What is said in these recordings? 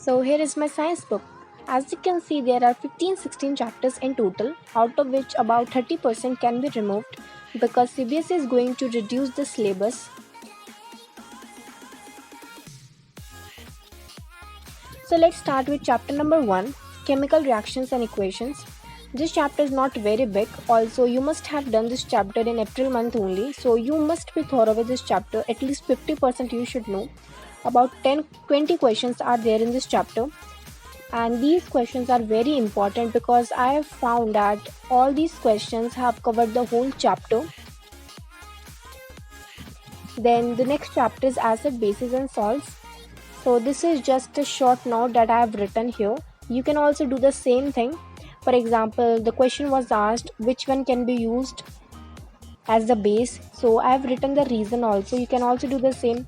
So here is my science book. As you can see, there are 15-16 chapters in total, out of which about 30% can be removed because CBSE is going to reduce the syllabus. So let's start with chapter number 1, chemical reactions and equations. This chapter is not very big. Also, you must have done this chapter in April month only. So you must be thorough with this chapter. At least 50% you should know. About 10-20 questions are there in this chapter. And these questions are very important because I have found that all these questions have covered the whole chapter. Then the next chapter is acid, bases and salts. So this is just a short note that I have written here. You can also do the same thing. For example, the question was asked which one can be used as the base. So I have written the reason also. You can also do the same.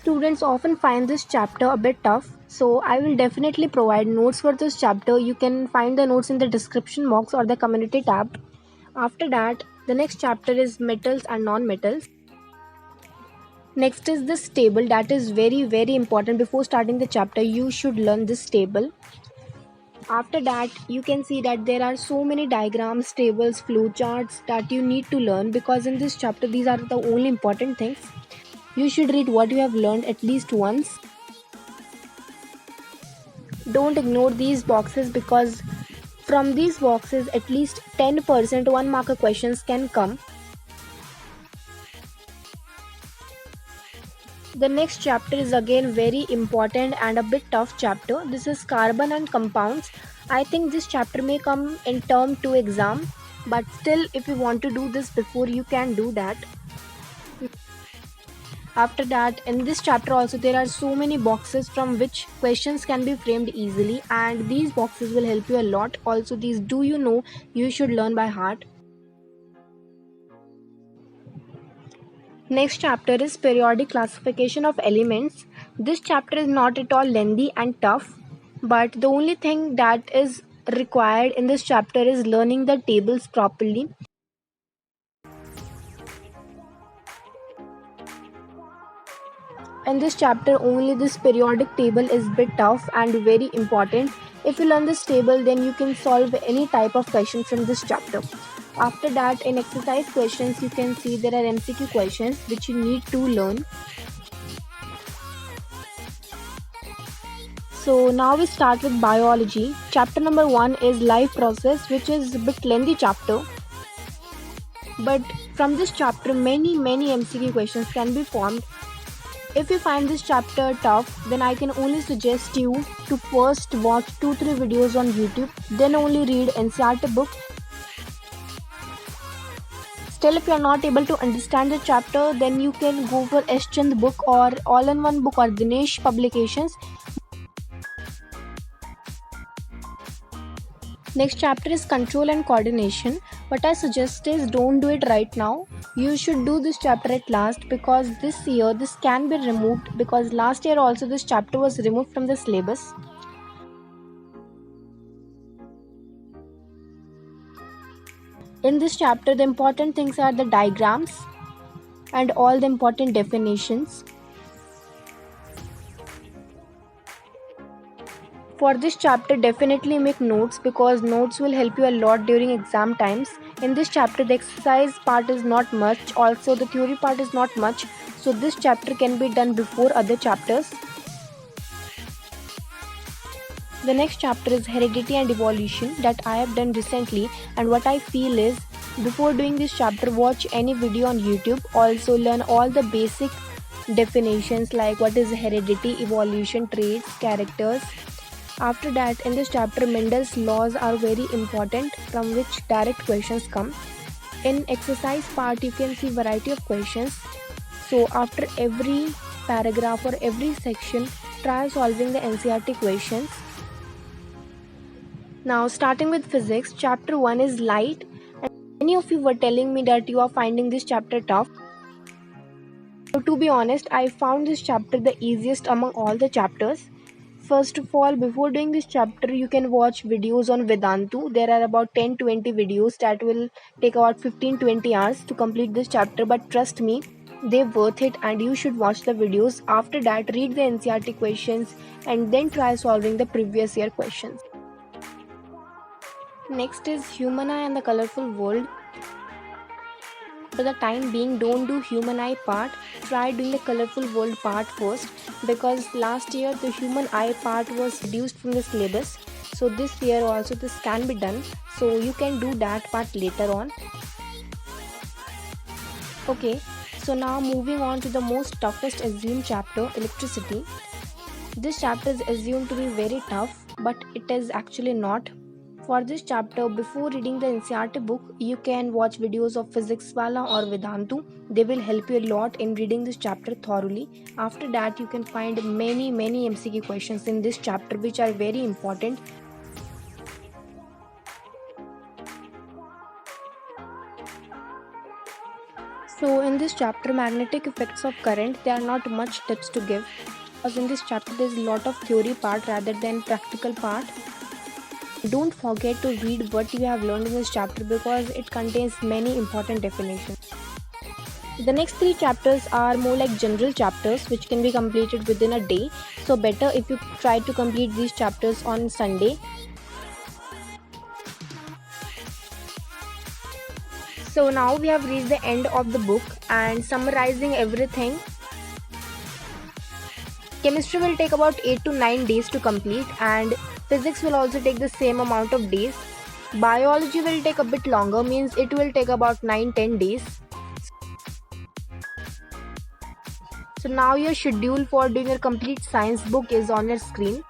Students often find this chapter a bit tough, so I will definitely provide notes for this chapter. You can find the notes in the description box or the community tab. After that, the next chapter is metals and non-metals. Next is this table that is very important. Before starting the chapter, you should learn this table. After that, you can see that there are so many diagrams, tables, flowcharts that you need to learn because in this chapter these are the only important things. You should read what you have learned at least once. Don't ignore these boxes because from these boxes at least 10% 1 marker questions can come. The next chapter is again very important and a bit tough chapter. This is carbon and compounds. I think this chapter may come in term 2 exam, but still if you want to do this before, you can do that. After that, in this chapter also there are so many boxes from which questions can be framed easily, and these boxes will help you a lot. Also, these do you know you should learn by heart. Next chapter is periodic classification of elements. This chapter is not at all lengthy and tough, but the only thing that is required in this chapter is learning the tables properly. In this chapter only this periodic table is bit tough and very important. If you learn this table, then you can solve any type of question from this chapter. After that, in exercise questions, you can see there are MCQ questions which you need to learn. So now we start with biology. Chapter number 1 is life process, which is a bit lengthy chapter. But from this chapter many MCQ questions can be formed. If you find this chapter tough, then I can only suggest you to first watch 2-3 videos on YouTube, then only read NCERT book. Still, if you are not able to understand the chapter, then you can go for S. Chand book or All-in-One book or Dinesh Publications. Next chapter is control and coordination. What I suggest is don't do it right now. You should do this chapter at last because this year this can be removed, because last year also this chapter was removed from the syllabus. In this chapter, the important things are the diagrams and all the important definitions. For this chapter, definitely make notes because notes will help you a lot during exam times. In this chapter, the exercise part is not much, also the theory part is not much, so this chapter can be done before other chapters. The next chapter is heredity and evolution that I have done recently, and what I feel is before doing this chapter, watch any video on YouTube. Also learn all the basic definitions like what is heredity, evolution, traits, characters. After that, in this chapter, Mendel's laws are very important from which direct questions come. In exercise part, you can see variety of questions. So after every paragraph or every section, try solving the NCERT questions. Now starting with physics, chapter 1 is light. And many of you were telling me that you are finding this chapter tough. So to be honest, I found this chapter the easiest among all the chapters. First of all, before doing this chapter, you can watch videos on Vedantu. There are about 10-20 videos that will take about 15-20 hours to complete this chapter. But trust me, They're worth it and you should watch the videos. After that, read the NCERT questions and then try solving the previous year questions. Next is Human Eye and the Colorful World. For the time being, don't do human eye part. Try doing the colorful world part first, because last year the human eye part was reduced from the syllabus. So this year also this can be done. So you can do that part later on. Okay, so now moving on to the most toughest assumed chapter, electricity. This chapter is assumed to be very tough, but it is actually not. For this chapter, before reading the NCERT book, you can watch videos of Physics Wala or Vedantu. They will help you a lot in reading this chapter thoroughly. After that, you can find many MCQ questions in this chapter which are very important. So in this chapter, magnetic effects of current, there are not much tips to give, because in this chapter there is a lot of theory part rather than practical part. Don't forget to read what you have learned in this chapter because it contains many important definitions. The next 3 chapters are more like general chapters which can be completed within a day. So better if you try to complete these chapters on Sunday. So now we have reached the end of the book, and summarizing everything. Chemistry will take about 8 to 9 days to complete, and physics will also take the same amount of days. Biology will take a bit longer, means it will take about 9-10 days. So now your schedule for doing your complete science book is on your screen.